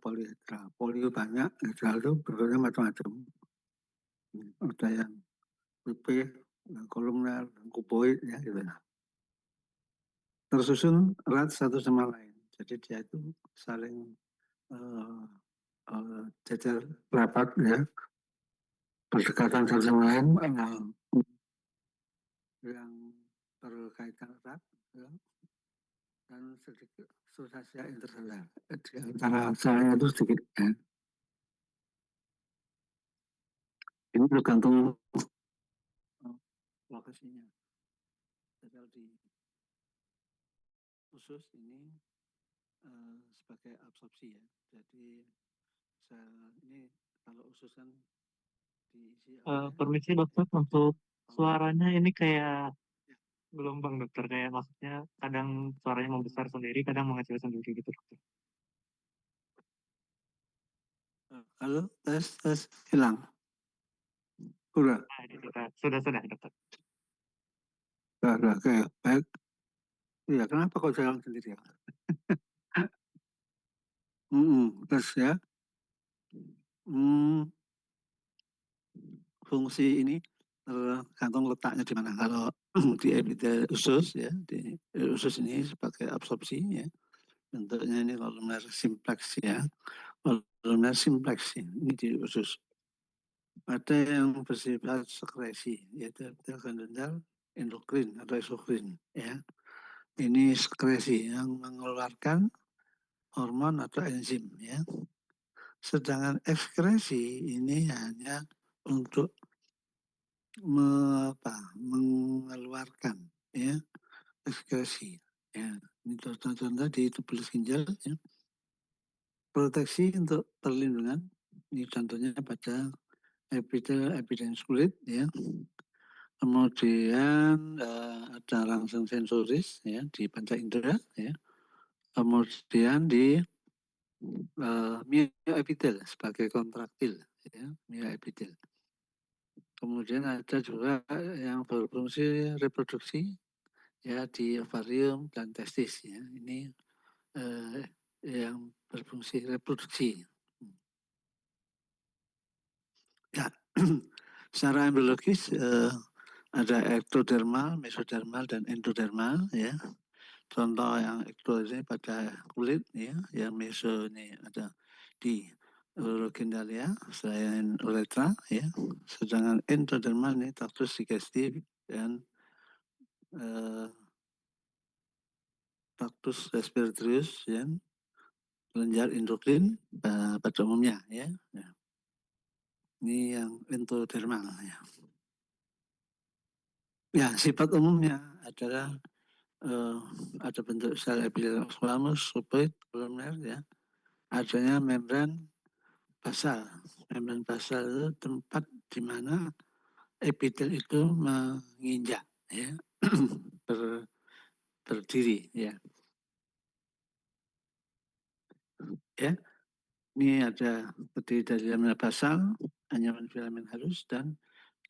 polihedral. Polio banyak, hedral itu bentuknya macam-macam. Ada yang pipih, kolumner, kuboid, ya gitu. Tersusun erat satu sama lain. Jadi dia itu saling jajar rapat, ya, berdekatan satu sama lain, yang berkaitan erat, ya, dan sedikit susah interseluler. Di antara selnya itu sedikit, ya. Ini tergantung lokasinya. Sel di usus ini sebagai absorpsi, ya. Jadi sel ini kalau usus kan diisi oleh Permisi dokter, untuk suaranya ini kayak gelombang dokter, kayak maksudnya kadang suaranya membesar sendiri, kadang mengecil sendiri gitu dokter. Halo, tes hilang. Udah. Nah, ini sudah dokter. Udah, kayak baik. Iya, kenapa kau jalan sendiri, ya? Terus, ya. Fungsi ini tergantung letaknya di mana. Kalau di epitel usus, ya, di usus ini sebagai absorpsi, ya. Bentuknya ini kolumner simplex, ya. Kolumner simplex ini di usus. Ada yang bersifat sekresi, yaitu epitel kondensal endokrin atau eksokrin, ya. Ini sekresi yang mengeluarkan hormon atau enzim, ya. Sedangkan ekskresi ini hanya untuk mengeluarkan, ya, ekskresi, ya. Ini contoh-contoh di tubuh ginjal, ya. Proteksi untuk perlindungan, ini contohnya pada epidermis kulit, ya. Kemudian ada rangsang sensoris, ya, di panca indera, ya. Kemudian di mioepitel sebagai kontraktil, ya, mioepitel. Kemudian ada juga yang berfungsi reproduksi, ya, di ovarium dan testis, ya. Ini yang berfungsi reproduksi. Ya, secara embriologis ada ektodermal, mesodermal, dan endodermal, ya. Contoh yang ekto ini pada kulit, ya, yang meso ini ada di urogenitalia selain uretra, ya. Sedangkan endodermal ini traktus digestif dan traktus respiratorius, ya, kelenjar endokrin pada umumnya, ya. Ini yang endodermal, ya. Ya, sifat umumnya adalah ada bentuk sel epitel squamous, cuboid, kolumner, ya. Adanya membran basal. Membran basal itu tempat di mana epitel itu menginjak, ya, berdiri, ya. Ya, ini ada terdiri dari lamina basal, anyaman filamen halus, dan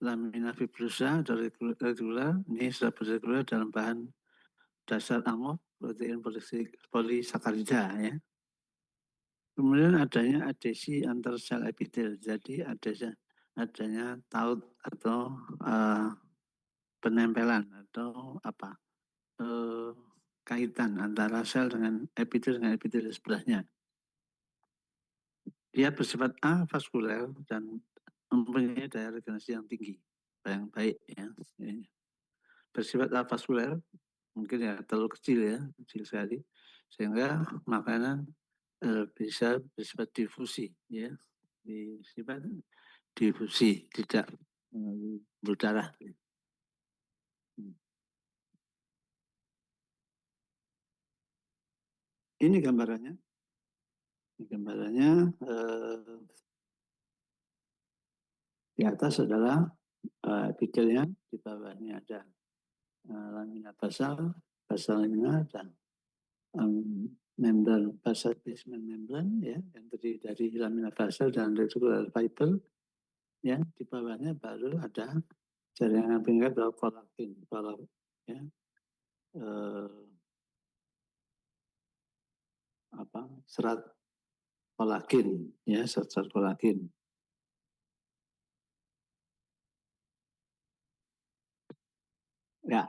lamina fibrosa atau regular. Ini sudah berregular dalam bahan dasar amok, protein polisakarida, ya. Kemudian adanya adesi antar sel epitel, jadi adanya taut atau penempelan atau kaitan antara sel dengan epitel sebelahnya. Dia bersifat avaskuler dan mempunyai daya regenerasi yang tinggi, yang baik, ya. Bersifat avaskuler, mungkin ya terlalu kecil, ya, kecil sekali, sehingga makanan bisa bersifat difusi, ya, bersifat difusi, tidak berdarah. Ini gambarannya. Ini gambarannya di atas adalah epitelnya, di bawahnya ada lamina basal, lamina, dan membran basal basement membran, ya, yang terdiri dari lamina basal dan reticular fiber, ya. Di bawahnya baru ada jaringan pengikat atau kolagin, ya, serat kolagen, ya, zat-zat kolagen. Ya,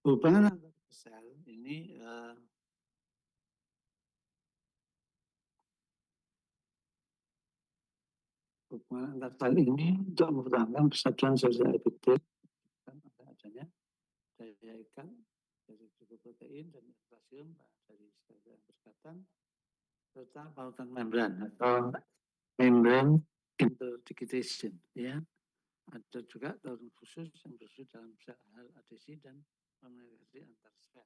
hubungan antar sel ini hubungan antar sel ini untuk mempertahankan persatuan sel-sel epitel kan adanya daya ikat dari protein dan kalsium dari sel-sel berkaitan serta pautan membran atau membran interdigitation, ya. Ada juga daun khusus yang berfungsi dalam sel hal adesi dan komunikasi antar sel.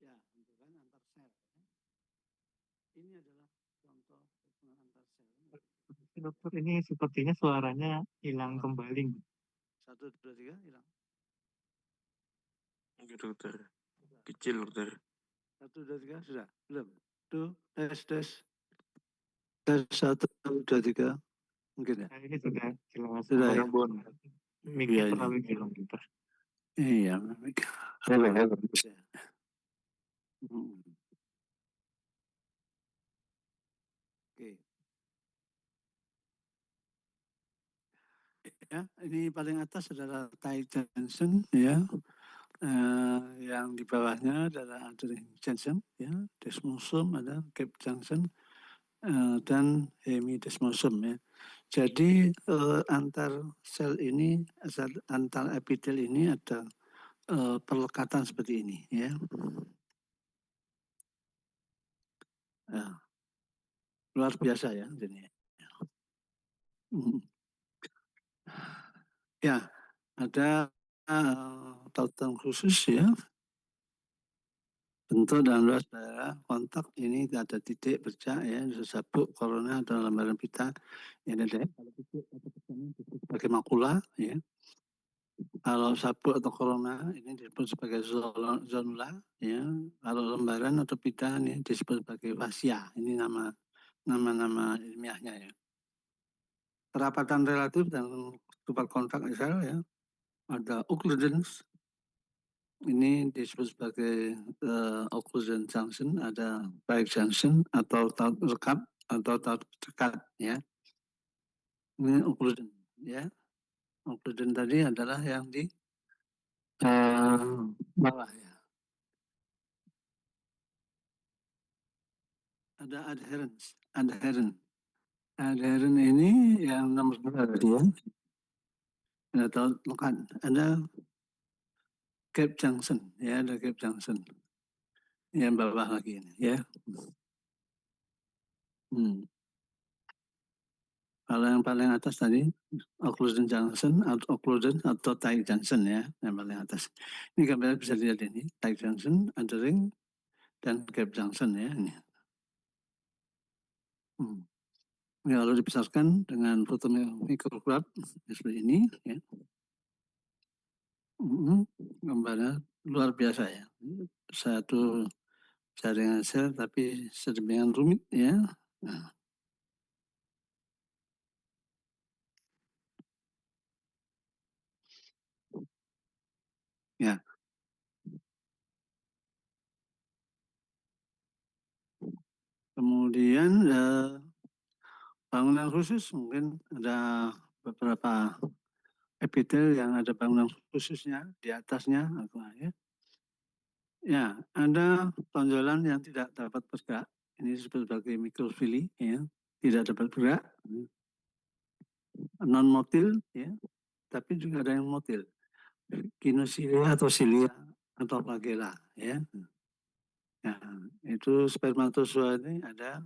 Ya, hubungan antar sel. Ini adalah contoh hubungan antar sel. Dokter, ini sepertinya suaranya hilang kembali. 1, 2, 3, hilang. Enggak dokter, kecil dokter. 1, 2, 3, sudah? Belum? Tuh, tes, tes. Tes 1, 2, 3. Mungkin ya? Nah, ini sudah jelas. Sudah ya? Mic-nya Iya, terlalu jauh, dokter. Iya, bagus ya. Oke. Ya, ini paling atas adalah Ty Johnson, ya. Yang di bawahnya adalah Adrien Johnson, ya. Desmosum ada Cap Johnson dan hemidesmosum, ya. Jadi antar sel ini, antar epitel ini ada perlekatan seperti ini, ya. Ya. Luar biasa ya, jadi. Ya, ada tautan khusus ya. Bentuk dan luas daerah kontak ini ada titik bercak ya, sabuk, korona atau lembaran pita. Ini ada kalau titik atau bercaknya disebut sebagai makula ya. Kalau sabuk atau korona ini disebut sebagai zonula ya. Kalau lembaran atau pita ini disebut sebagai fascia. Ini nama ilmiahnya ya. Kerapatan relatif dan super kontak sel ya. Ada occludence, ini disebut sebagai occlusion junction, ada baik junction atau taut rekat atau taut dekat ya. Ini occlusion ya. Occlusion tadi adalah yang di bawah ya. Ada adherence, adherent ini yang nomor 2 tadi ya. Atau lekat, ada gap junction ya, ada gap junction yang bawah lagi ini ya. Kalau yang paling atas tadi occlusion junction atau occlusion atau tight junction ya, yang paling atas. Ini gambarnya bisa dilihat ini, tight junction, adhering, dan gap junction ya ini. Ini kalau dibesarkan dengan foto mikrograf seperti ini ya. Gambarnya luar biasa ya. Satu jaringan sel tapi sedemikian rumit ya. Nah. Ya. Kemudian bangunan khusus mungkin ada beberapa epitel yang ada bangunan khususnya di atasnya, ya. Ya, ada tonjolan yang tidak dapat bergerak. Ini disebut sebagai mikrofili, ya, tidak dapat bergerak, non motil, ya, tapi juga ada yang motil, kinosilia atau silia atau flagella, ya. Nah, itu spermatozoa ini ada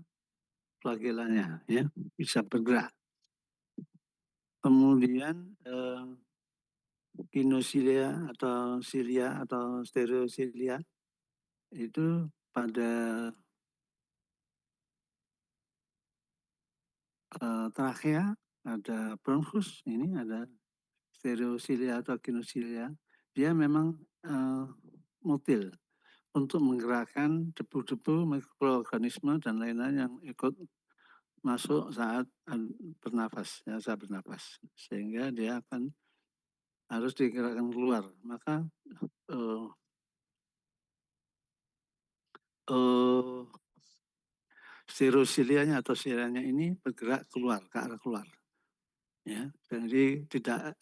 flagellanya, ya, bisa bergerak. Kemudian kinosilia atau silia atau stereosilia itu pada trachea ada bronchus, ini ada stereosilia atau kinosilia. Dia memang motil untuk menggerakkan debu-debu mikroorganisme dan lain-lain yang ikut masuk saat bernafas, ya, saat bernafas, sehingga dia akan harus digerakkan keluar. Maka sterosilianya atau silianya ini bergerak keluar, ke arah keluar. Ya, jadi tidak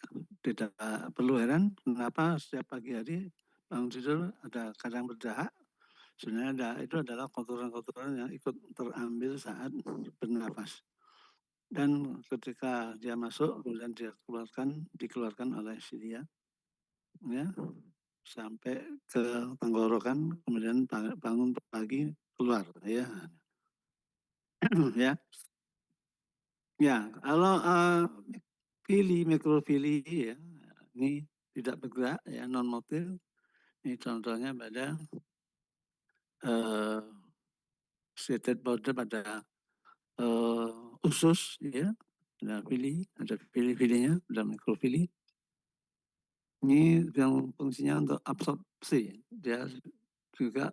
perlu heran kenapa setiap pagi hari bangun tidur ada kadang berdahak. Sebenarnya itu adalah kotoran-kotoran yang ikut terambil saat bernafas. Dan ketika dia masuk, kemudian dia dikeluarkan oleh silia, ya, sampai ke tenggorokan, kemudian bangun pagi keluar, ya. Ya, ya. Kalau mikrofili, ya, ini tidak bergerak, ya, non motil. Ini contohnya pada stated border pada usus, ya, ada fili-filinya, ada mikrofili. Ini yang fungsinya untuk absorpsi. Dia juga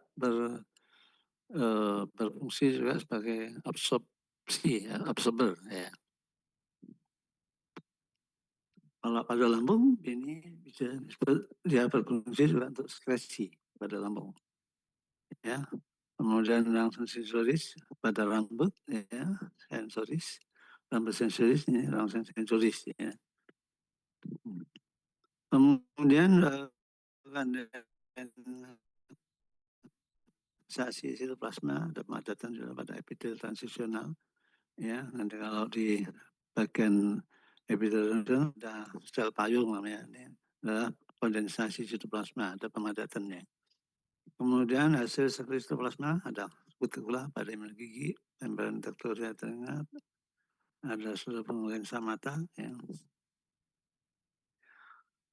berfungsi juga sebagai absorpsi, ya, absorber. Ya. Kalau pada lambung ini bisa dia berfungsi juga untuk sekresi pada lambung. Ya. Kemudian langsung sensoris pada rambut, ya, sensoris, rambut sensoris ini langsung sensoris, ya. Kemudian kondensasi sitoplasma ada pemadatan juga pada epitel transisional, ya. Nanti kalau di bagian epitel transisional ada sel payung namanya, ini adalah kondensasi sitoplasma, ada pemadatannya. Kemudian hasil sekresi sitoplasma ada kutikula pada gigi, membran tektoria telinga, ada seluruh lensa mata, ya.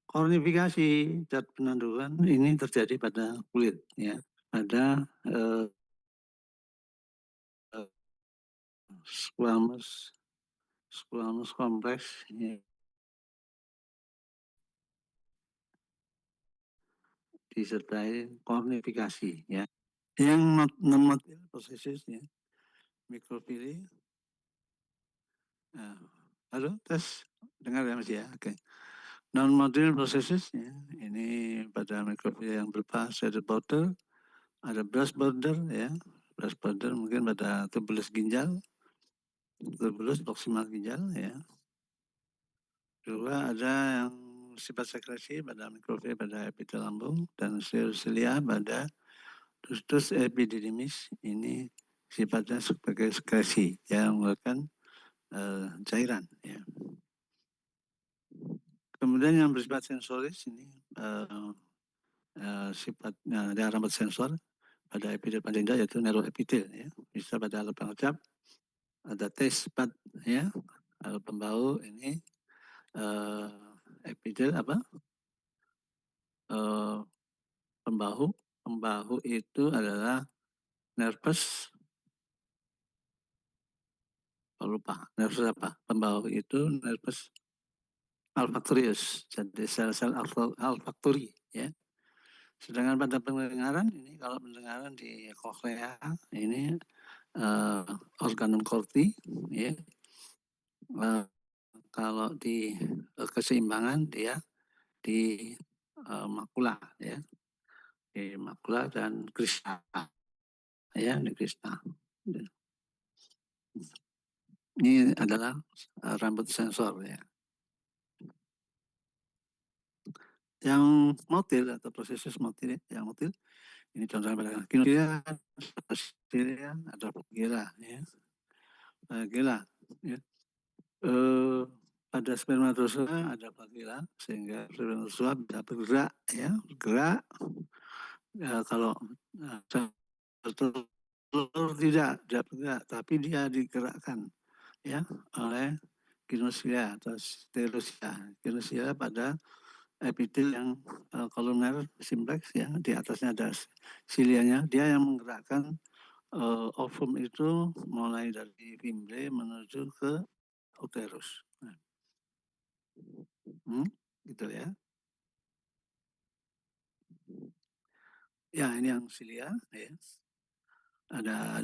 Kornifikasi zat penentuan ini terjadi pada kulit, ya, pada squamous kompleks, ya, disertai kornifikasi, ya. Yang non-motil prosesus, ya, mikrofili. Halo, tes, dengar ya Mas, ya? Oke. Non-motil prosesus, ya, ini pada mikrofili yang berupa shaded border, ada brush border, ya, brush border mungkin pada tubulus ginjal, tubulus proksimal ginjal, ya. Juga ada yang sifat sekresi pada mikrofili pada epitel lambung dan silia pada ductus epididymis, ini sifatnya sebagai sekresi yang mengeluarkan cairan, ya. Kemudian yang bersifat sensoris ini sifatnya ada rambut sensor pada epitel panjang yaitu neuroepitel, ya, bisa pada alat pengecap, ada taste bud, ya, alat pembau ini epitel apa pembahu itu adalah nervus, lupa nervus apa, pembahu itu nervus olfactorius, jadi sel-sel olfactory, ya. Sedangkan pada pendengaran ini, kalau pendengaran di koklea ini organum corti, ya. Kalau di keseimbangan dia di makula, ya, di makula dan krista, ya, di krista. Ini adalah rambut sensor, ya. Yang motil atau prosesus motil, yang motil ini contohnya pada kinosia, ada flagella, ya. Flagella, ya. Pada spermatozoa ada flagella sehingga spermatozoa bisa bergerak, ya, bergerak. Kalau telur tidak bergerak, tapi dia digerakkan, ya, oleh ginosia atau sterosia. Ginosia pada epitel yang kolumner simplex, ya, di atasnya ada silianya, dia yang menggerakkan ovum itu mulai dari fimbre menuju ke uterus. Nah, gitu ya. Ya, ini yang silia, ya. Ada